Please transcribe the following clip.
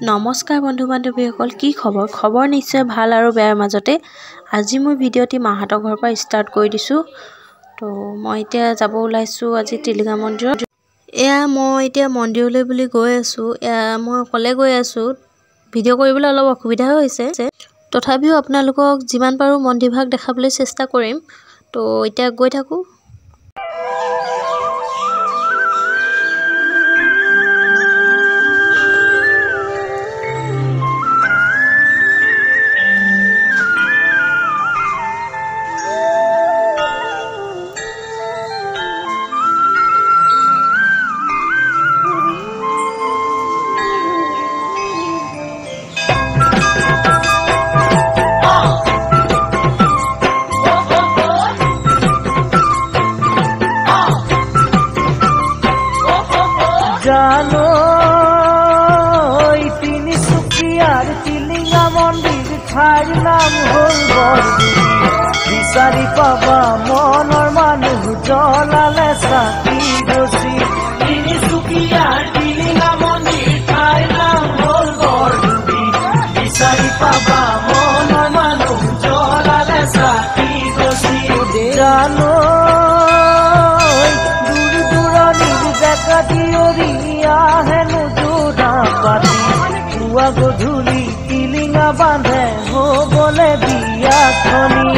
নমস্কাৰ বন্ধু বান্ধৱীসকল, কি খবৰ নিশ্চয় ভাল আৰু বেয়াৰ মাজতে। আজি মই ভিডিঅ'টি মাহঁতৰ ঘৰৰ পৰা ষ্টাৰ্ট কৰি দিছোঁ। তো মই এতিয়া যাব ওলাইছোঁ আজি টিলিঙা মন্দিৰত। মই এতিয়া মন্দিৰলৈ বুলি গৈ আছোঁ। মই অকলে গৈ আছোঁ। ভিডিঅ' কৰিবলৈ অলপ অসুবিধা হৈছে, তথাপিও আপোনালোকক যিমান পাৰোঁ মন্দিৰভাগ দেখাবলৈ চেষ্টা কৰিম। তো এতিয়া গৈ থাকোঁ। জানো তিনিচুকীয়াৰ টিলিঙা মন্দিৰ ঠাইৰ নাম হ'ল বৰদুবি। বিচাৰি পাবা মনৰ মানুহ জ্বলালে চাকি গছি। তিনিচুকীয়াৰ টিলিঙা মন্দিৰ ঠাইৰ নাম হ'ল বৰদুবি। বিচাৰি পাবা মনৰ মানুহ জ্বলালে চাকি গছি। জানো হেনো যোৰা পাতি পুৱা গধূলি টিলিঙা বান্ধে হ'বলে বিয়াখনি।